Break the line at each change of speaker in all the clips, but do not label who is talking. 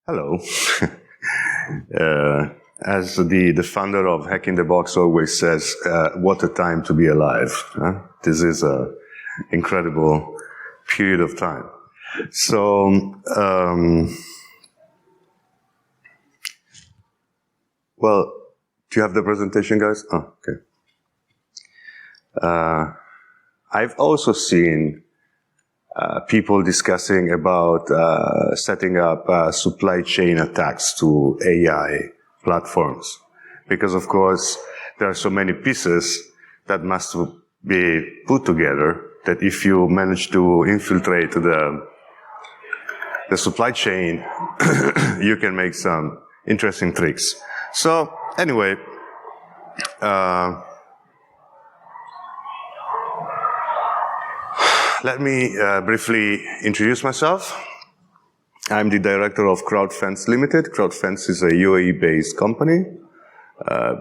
Hello. As the founder of Hack in the Box always says, what a time to be alive. Huh? This is an incredible period of time. So, well, do you have the presentation, guys? Oh, okay. I've also seen people discussing about setting up supply chain attacks to AI platforms. Because, of course, there are so many pieces that must be put together that if you manage to infiltrate the supply chain, you can make some interesting tricks. So, anyway, let me briefly introduce myself. I'm the director of Crowdfense Limited. Crowdfense is a UAE-based company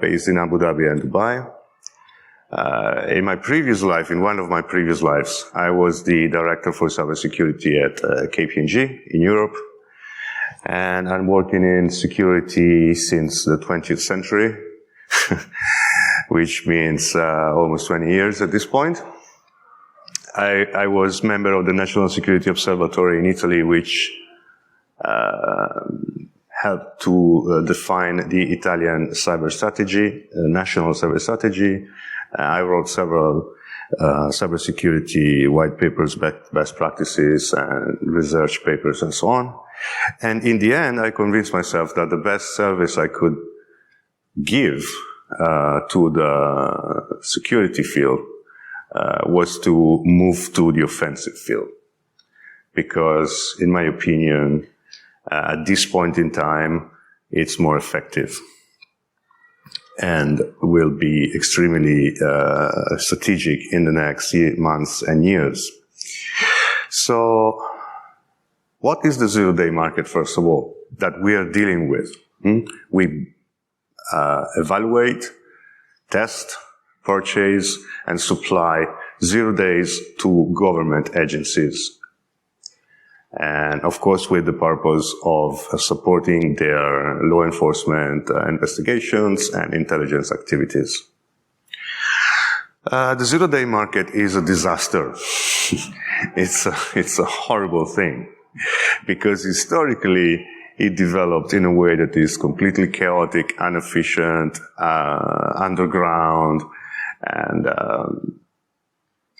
based in Abu Dhabi and Dubai. In my previous life, in one of my previous lives, I was the director for cybersecurity at KPMG in Europe. And I'm working in security since the 20th century, which means almost 20 years at this point. I was member of the National Security Observatory in Italy, which helped to define the Italian cyber strategy, national cyber strategy. I wrote several cybersecurity white papers, best practices, and research papers, and so on. And in the end, I convinced myself that the best service I could give to the security field was to move to the offensive field. Because, in my opinion, at this point in time, it's more effective and will be extremely strategic in the next months and years. So, what is the zero-day market, first of all, that we are dealing with? We evaluate, test, purchase, and supply 0 days to government agencies. And of course, with the purpose of supporting their law enforcement investigations and intelligence activities. The zero-day market is a disaster. It's a horrible thing, because historically it developed in a way that is completely chaotic, inefficient, underground,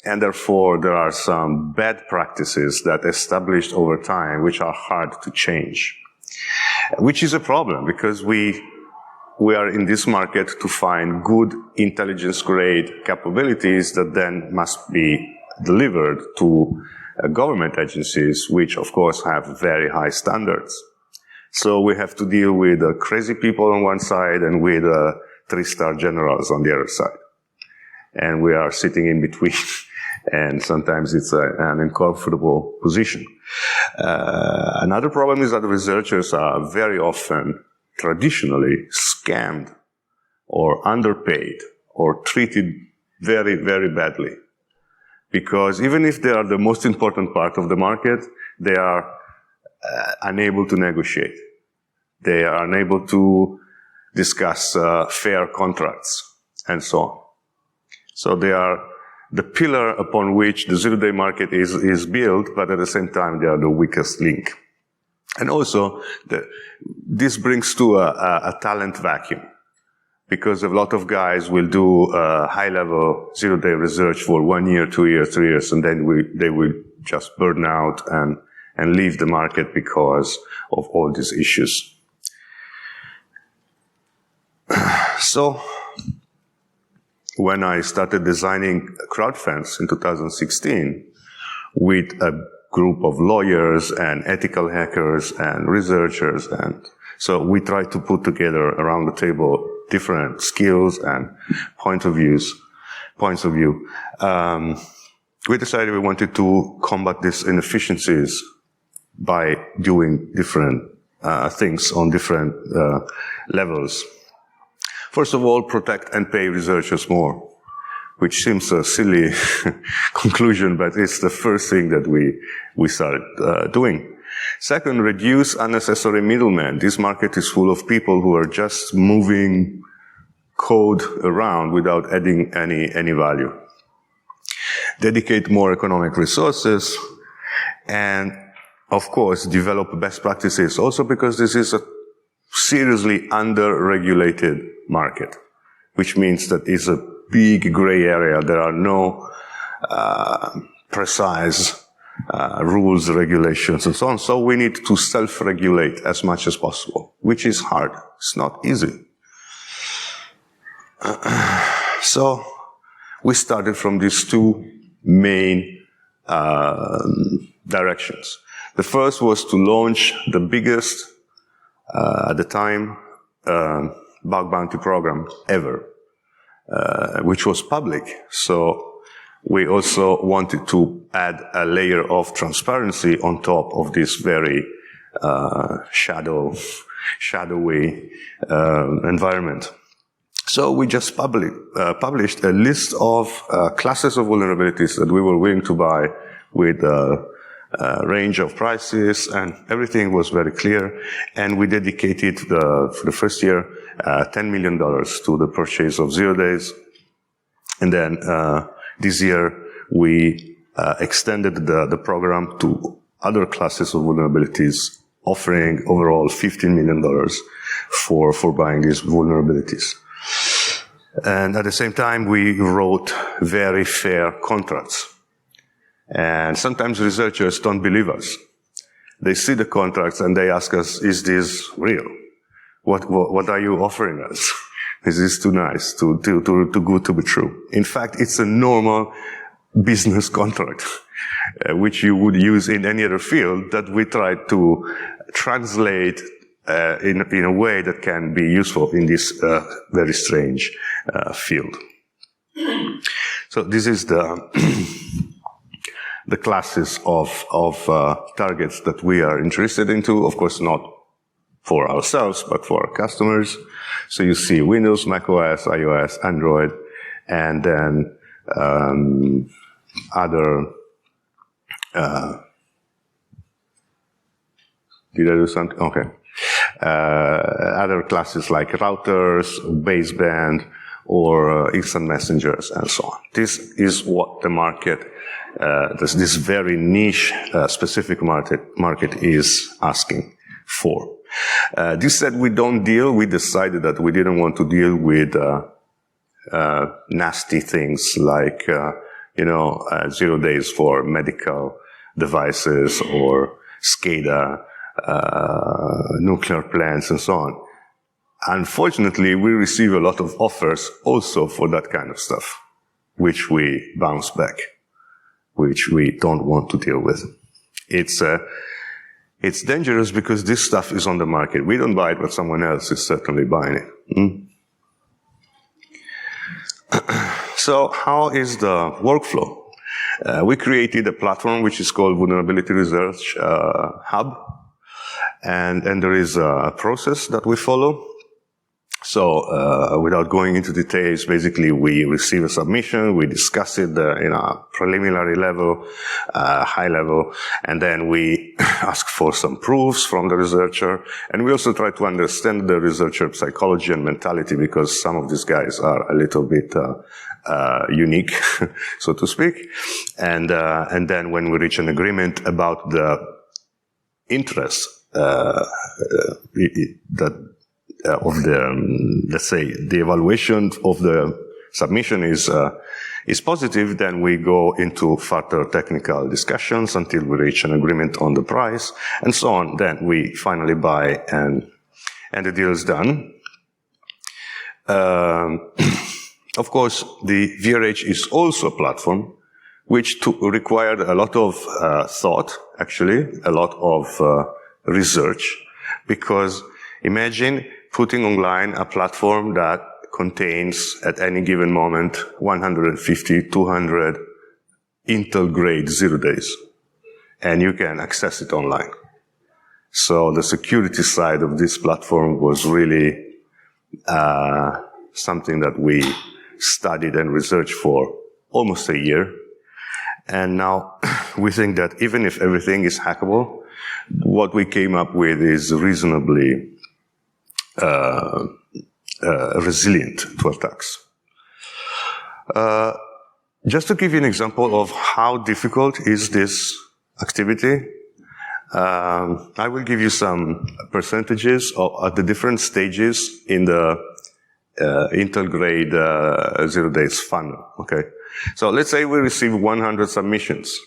and therefore there are some bad practices that established over time which are hard to change. Which is a problem, because we are in this market to find good intelligence-grade capabilities that then must be delivered to government agencies, which of course have very high standards. So we have to deal with crazy people on one side and with 3-star generals on the other side. And we are sitting in between, and sometimes it's an uncomfortable position. Another problem is that researchers are very often, traditionally, scammed or underpaid or treated very, very badly. Because even if they are the most important part of the market, they are unable to negotiate. They are unable to discuss fair contracts and so on. So they are the pillar upon which the zero-day market is built, but at the same time they are the weakest link. And also, this brings to a talent vacuum, because a lot of guys will do high-level zero-day research for 1 year, 2 years, 3 years, and then they will just burn out and leave the market because of all these issues. So, when I started designing Crowdfense in 2016 with a group of lawyers and ethical hackers and researchers, and so we tried to put together around the table different skills and points of view. We decided we wanted to combat these inefficiencies by doing different things on different levels. First of all, protect and pay researchers more, which seems a silly conclusion, but it's the first thing that we started doing. Second, reduce unnecessary middlemen. This market is full of people who are just moving code around without adding any value. Dedicate more economic resources, and of course, develop best practices, also because this is a seriously under-regulated market, which means that it's a big gray area. There are no precise rules, regulations, and so on. So we need to self-regulate as much as possible, which is hard. It's not easy. So we started from these two main directions. The first was to launch the biggest, at the time, bug bounty program ever, which was public. So we also wanted to add a layer of transparency on top of this very shadowy environment. So we just published a list of classes of vulnerabilities that we were willing to buy with a range of prices, and everything was very clear. And we dedicated, for the first year, $10 million to the purchase of 0 days. And then this year, we extended the program to other classes of vulnerabilities, offering overall $15 million for buying these vulnerabilities. And at the same time, we wrote very fair contracts. And sometimes researchers don't believe us. They see the contracts and they ask us, is this real? What are you offering us? This is too nice, too good to be true. In fact, it's a normal business contract, which you would use in any other field, that we try to translate in a way that can be useful in this very strange field. So this is the classes of targets that we are interested into. Of course, not for ourselves, but for our customers. So you see Windows, macOS, iOS, Android, and then other. Did I do something? Okay. Other classes like routers, baseband, or instant messengers, and so on. This is what the market, this very niche, specific market is asking for. This said, we decided that we didn't want to deal with nasty things like, 0 days for medical devices or SCADA, nuclear plants, and so on. Unfortunately, we receive a lot of offers also for that kind of stuff, which we bounce back, which we don't want to deal with. It's dangerous because this stuff is on the market. We don't buy it, but someone else is certainly buying it. So how is the workflow? We created a platform which is called Vulnerability Research Hub. And there is a process that we follow. So, without going into details, basically we receive a submission, we discuss it in a preliminary level, high level, and then we ask for some proofs from the researcher. And we also try to understand the researcher psychology and mentality, because some of these guys are a little bit unique, so to speak. And then when we reach an agreement about the interest of the, let's say, the evaluation of the submission is positive, then we go into further technical discussions until we reach an agreement on the price, and so on. Then we finally buy, and the deal is done. Of course, the VRH is also a platform which required a lot of thought, actually, a lot of research, because imagine putting online a platform that contains at any given moment 150, 200 Intel grade 0 days, and you can access it online. So the security side of this platform was really something that we studied and researched for almost a year. And now we think that even if everything is hackable, what we came up with is reasonably resilient to attacks. Just to give you an example of how difficult is this activity, I will give you some percentages at the different stages in the Intel grade 0 days funnel. Okay, so let's say we receive 100 submissions.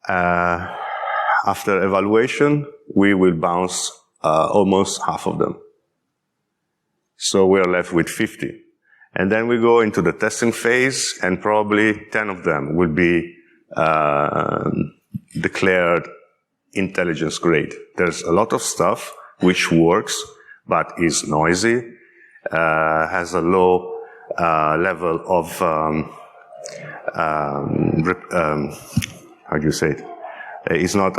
After evaluation, we will bounce almost half of them. So we are left with 50. And then we go into the testing phase, and probably 10 of them will be declared intelligence grade. There's a lot of stuff which works, but is noisy, has a low level of, how do you say it? It's not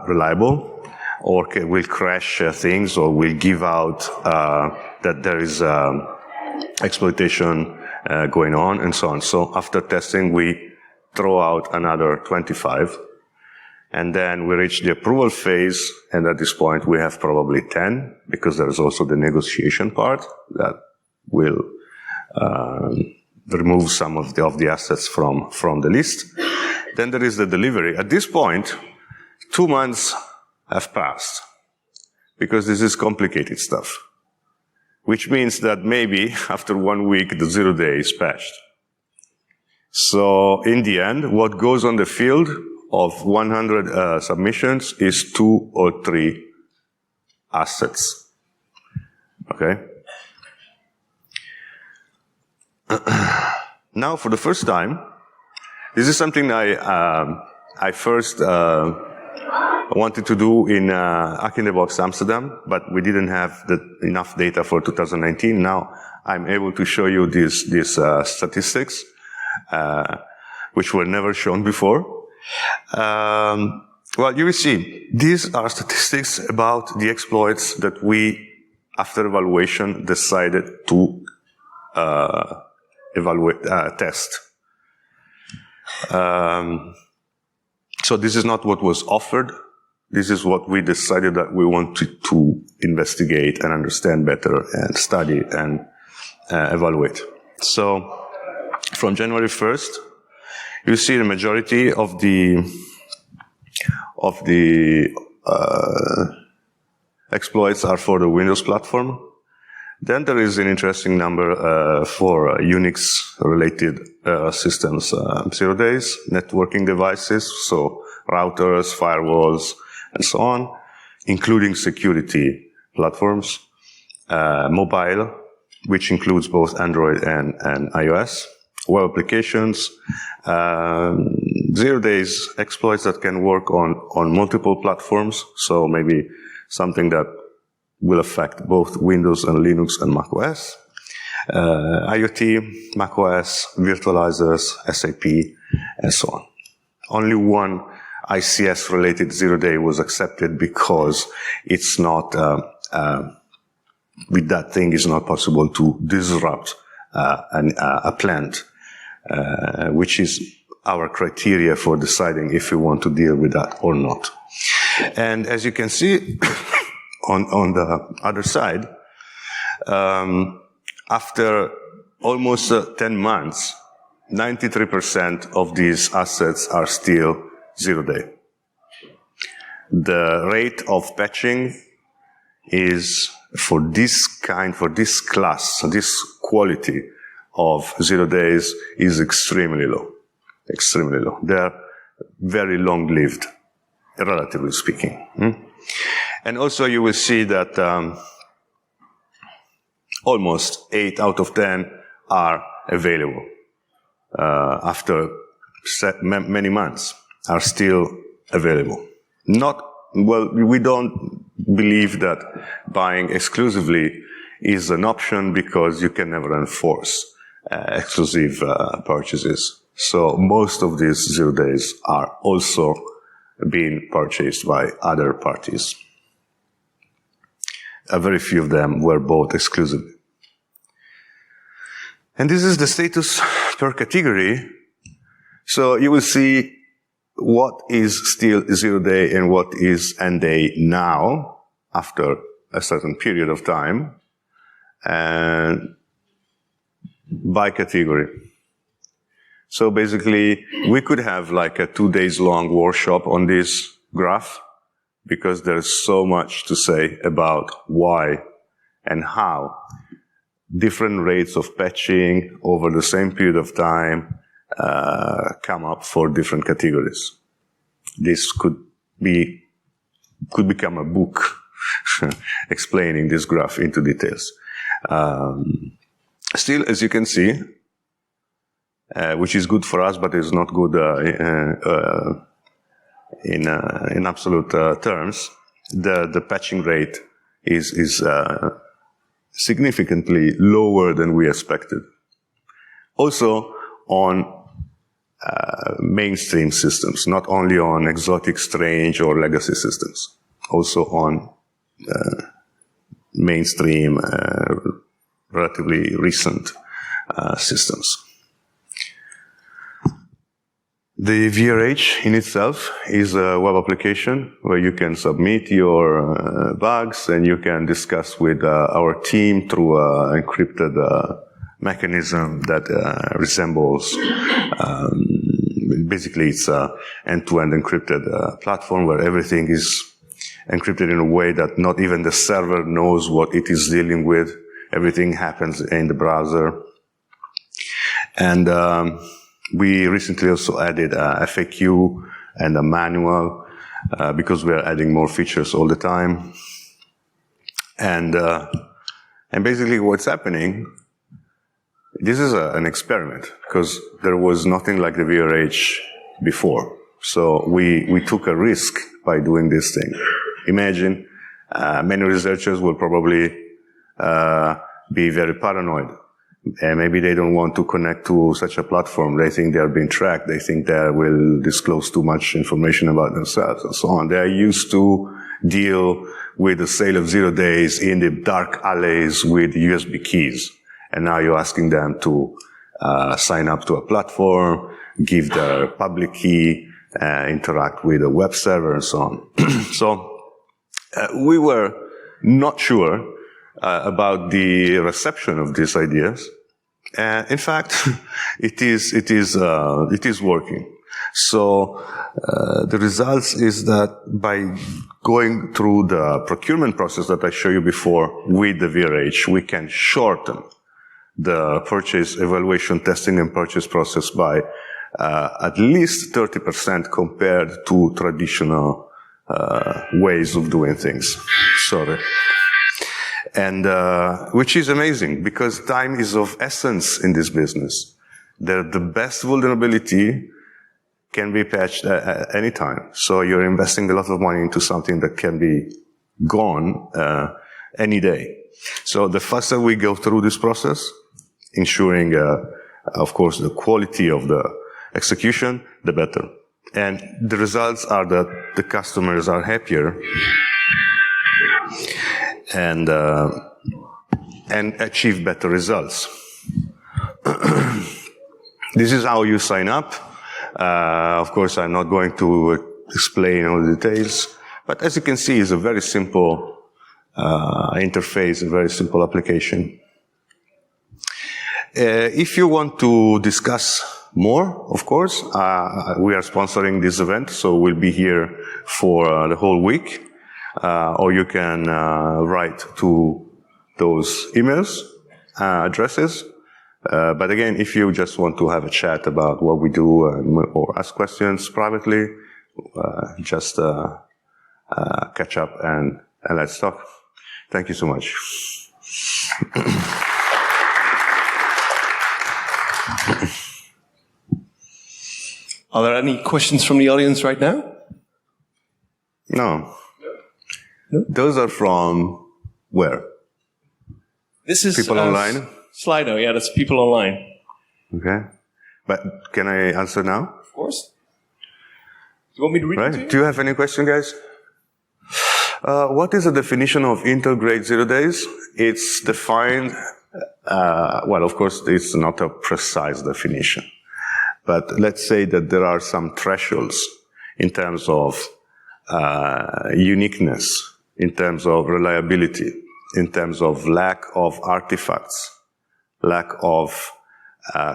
reliable, or will crash things, or will give out that there is exploitation going on, and so on. So after testing, we throw out another 25, and then we reach the approval phase, and at this point we have probably 10, because there's also the negotiation part that will remove some of the assets from the list. Then there is the delivery. At this point, 2 months have passed, because this is complicated stuff, which means that maybe after 1 week, the 0 day is patched. So in the end, what goes on the field of 100 submissions is 2 or 3 assets. Okay? Now, for the first time, this is something I first wanted to do in Hack in the Box Amsterdam, but we didn't have enough data for 2019. Now I'm able to show you these statistics, which were never shown before. Well, you will see, these are statistics about the exploits that we, after evaluation, decided to test. So this is not what was offered. This is what we decided that we wanted to investigate and understand better and study and evaluate. So from January 1st, you see the majority of the exploits are for the Windows platform. Then there is an interesting number for Unix-related systems, 0 days, networking devices, so routers, firewalls, and so on, including security platforms, mobile, which includes both Android and iOS, web applications, 0 days exploits that can work on multiple platforms, so maybe something that will affect both Windows and Linux and macOS, IoT, macOS, virtualizers, SAP, and so on. Only one ICS-related 0 day was accepted because it's not, with that thing, it's not possible to disrupt a plant, which is our criteria for deciding if we want to deal with that or not. And as you can see, on the other side, after almost 10 months, 93% of these assets are still 0 day. The rate of patching is for this class, this quality of 0 days is extremely low. Extremely low. They are very long-lived, relatively speaking. And also you will see that almost 8 out of 10 are available after many months, are still available. We don't believe that buying exclusively is an option because you can never enforce exclusive purchases. So most of these 0 days are also being purchased by other parties. Very few of them were bought exclusively. And this is the status per category. So you will see what is still 0-day and what is end day now, after a certain period of time, and by category. So basically, we could have like a 2 days long workshop on this graph, because there's so much to say about why and how different rates of patching over the same period of time come up for different categories. This could become a book explaining this graph into details. Still, as you can see, which is good for us, but is not good in absolute terms, the patching rate is significantly lower than we expected. Also on mainstream systems, not only on exotic, strange, or legacy systems, also on mainstream, relatively recent systems. The VRH in itself is a web application where you can submit your bugs and you can discuss with our team through an encrypted mechanism that resembles, basically it's an end-to-end encrypted platform where everything is encrypted in a way that not even the server knows what it is dealing with. Everything happens in the browser. And we recently also added a FAQ and a manual because we are adding more features all the time. And basically what's happening, this is an experiment because there was nothing like the VRH before. So we took a risk by doing this thing. Imagine many researchers will probably be very paranoid. And maybe they don't want to connect to such a platform. They think they are being tracked. They think they will disclose too much information about themselves and so on. They are used to deal with the sale of 0 days in the dark alleys with USB keys. And now you're asking them to sign up to a platform, give their public key, interact with a web server and so on. So we were not sure about the reception of these ideas. In fact, it is working. So the results is that by going through the procurement process that I showed you before with the VRH, we can shorten the purchase evaluation, testing, and purchase process by at least 30% compared to traditional ways of doing things. Sorry. And which is amazing because time is of essence in this business. The best vulnerability can be patched at any time. So you're investing a lot of money into something that can be gone any day. So the faster we go through this process, ensuring, of course, the quality of the execution, the better. And the results are that the customers are happier and achieve better results. This is how you sign up. Of course, I'm not going to explain all the details, but as you can see, it's a very simple interface, a very simple application. If you want to discuss more, of course, we are sponsoring this event, so we'll be here for the whole week. Or you can write to those emails, addresses. But again, if you just want to have a chat about what we do or ask questions privately, just catch up and let's talk. Thank you so much.
Are there any questions from the audience right now?
No. Those are from where?
This is
people online?
Slido, yeah, that's people online.
Okay. But can I answer now?
Of course. Do you want me to read it to you?
Do you have any question, guys? What is the definition of integrate 0 days? It's defined, well, of course, it's not a precise definition. But let's say that there are some thresholds in terms of uniqueness, in terms of reliability, in terms of lack of artifacts, lack of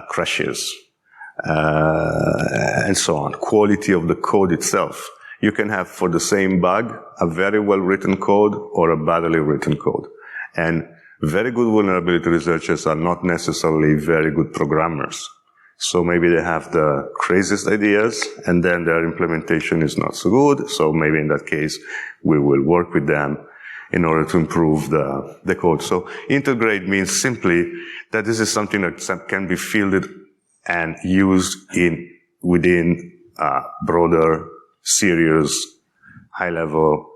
crashes, and so on. Quality of the code itself. You can have, for the same bug, a very well-written code or a badly written code. And very good vulnerability researchers are not necessarily very good programmers. So maybe they have the craziest ideas, and then their implementation is not so good. So maybe in that case, we will work with them in order to improve the code. So integrate means simply that this is something that can be fielded and used within broader, serious, high-level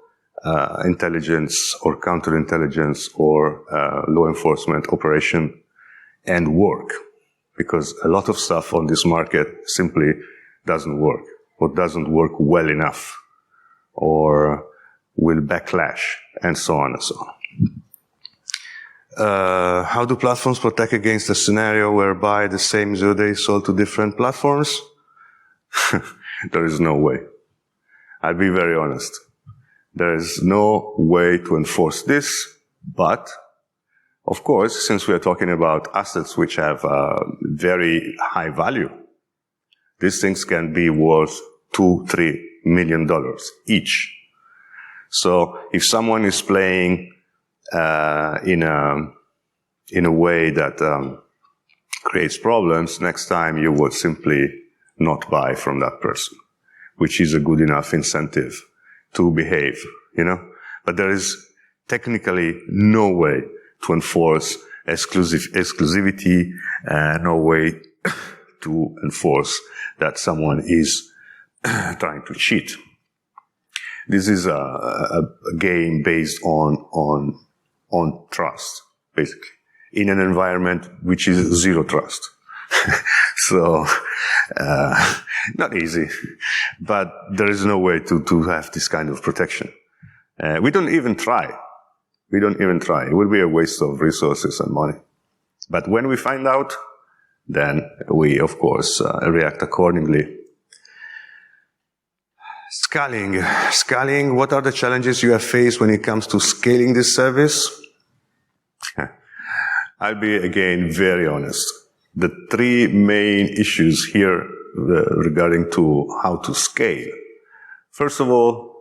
intelligence or counterintelligence or law enforcement operation and work. Because a lot of stuff on this market simply doesn't work, or doesn't work well enough, or will backlash, and so on and so on. How do platforms protect against a scenario whereby the same zero-day is sold to different platforms? There is no way. I'll be very honest. There is no way to enforce this, but of course, since we are talking about assets which have very high value, these things can be worth $2-3 million each. So if someone is playing in a way that creates problems, next time you will simply not buy from that person, which is a good enough incentive to behave, you know. But there is technically no way to enforce exclusivity, no way to enforce that someone is trying to cheat. This is a game based on trust, basically, in an environment which is zero trust. So, not easy, but there is no way to have this kind of protection. We don't even try. We don't even try. It would be a waste of resources and money. But when we find out, then we, of course, react accordingly. Scaling, what are the challenges you have faced when it comes to scaling this service? I'll be, again, very honest. The three main issues here regarding to how to scale. First of all,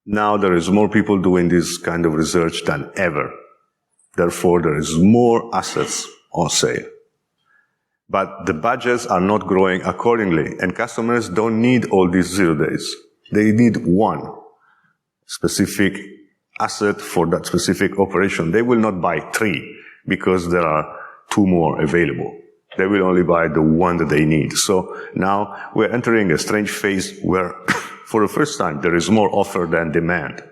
now there is more people doing this kind of research than ever. Therefore, there is more assets on sale. But the budgets are not growing accordingly, and customers don't need all these 0 days. They need one specific asset for that specific operation. They will not buy 3 because there are 2 more available. They will only buy the one that they need. So now we're entering a strange phase where for the first time there is more offer than demand.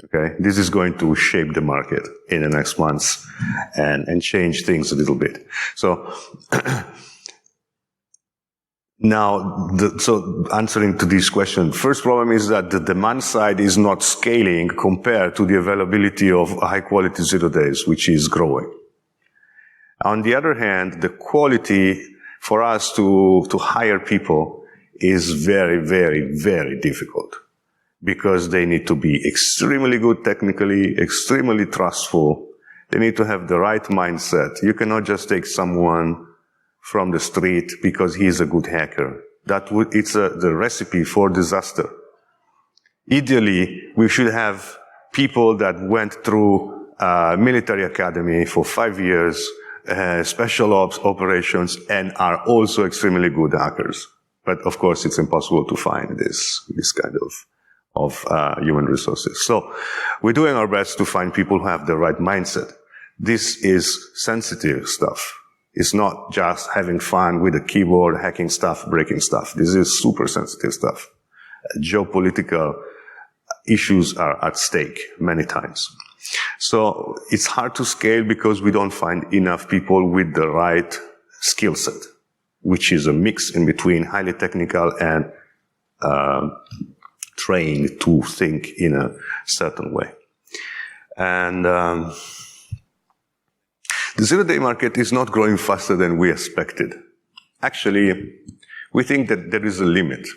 Okay, this is going to shape the market in the next months and change things a little bit. So now, so answering to this question, first problem is that the demand side is not scaling compared to the availability of high quality 0 days, which is growing. On the other hand, the quality for us to hire people is very, very, very difficult, because they need to be extremely good technically, extremely trustful. They need to have the right mindset. You cannot just take someone from the street because he's a good hacker. It's the recipe for disaster. Ideally, we should have people that went through military academy for 5 years, special ops operations, and are also extremely good hackers. But of course, it's impossible to find this kind of human resources. So we're doing our best to find people who have the right mindset. This is sensitive stuff. It's not just having fun with a keyboard, hacking stuff, breaking stuff. This is super sensitive stuff. Geopolitical issues are at stake many times. So it's hard to scale because we don't find enough people with the right skill set, which is a mix in between highly technical and trained to think in a certain way. And the 0 day market is not growing faster than we expected. Actually, we think that there is a limit.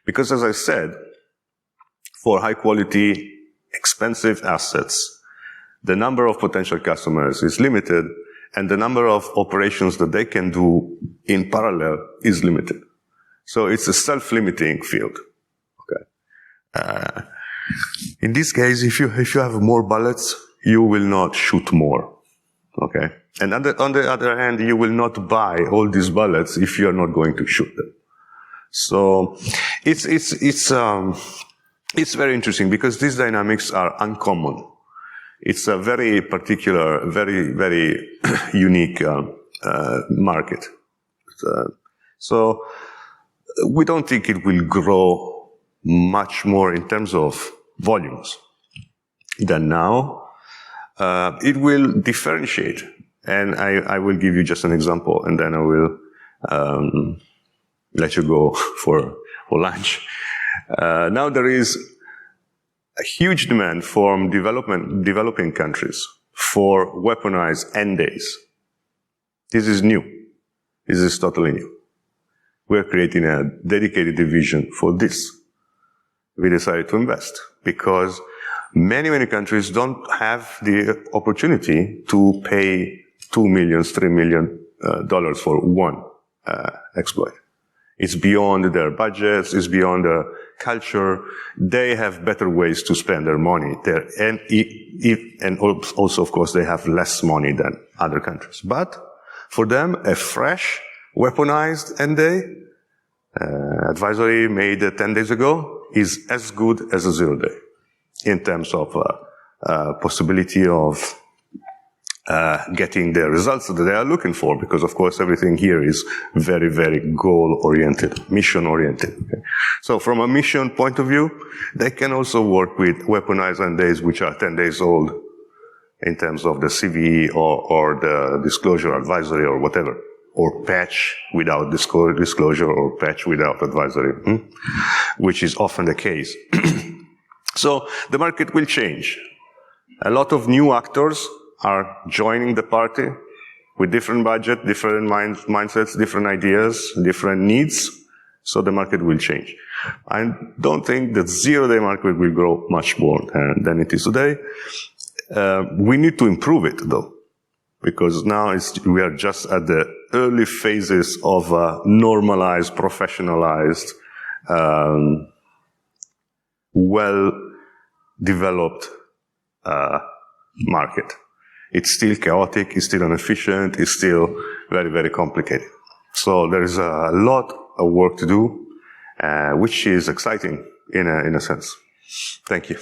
Because as I said, for high quality, expensive assets, the number of potential customers is limited, and the number of operations that they can do in parallel is limited. So it's a self-limiting field. Okay. In this case, if you have more bullets, you will not shoot more. Okay. And on the other hand, you will not buy all these bullets if you are not going to shoot them. So it's very interesting because these dynamics are uncommon. It's a very particular, very unique market. So we don't think it will grow much more in terms of volumes than now. It will differentiate, and I will give you just an example, and then I will let you go for lunch. Now there is a huge demand from developing countries for weaponized end days. This is new. This is totally new. We're creating a dedicated division for this. We decided to invest because many countries don't have the opportunity to pay $2 million, $3 million for one exploit. It's beyond their budgets, it's beyond their culture. They have better ways to spend their money. And also, of course, they have less money than other countries. But for them, a fresh, weaponized end day, advisory made 10 days ago, is as good as a 0 day in terms of possibility of getting the results that they are looking for, because of course everything here is very goal-oriented, mission-oriented. Okay? So from a mission point of view, they can also work with weaponized end days which are 10 days old in terms of the CVE or the disclosure advisory or whatever, or patch without disclosure or patch without advisory, which is often the case. So the market will change. A lot of new actors are joining the party with different budget, different mindsets, different ideas, different needs. So the market will change. I don't think that 0 day market will grow much more than it is today. We need to improve it though, because now we are just at the early phases of a normalized, professionalized, well-developed market. It's still chaotic, it's still inefficient, it's still very complicated. So there is a lot of work to do, which is exciting in a sense. Thank you.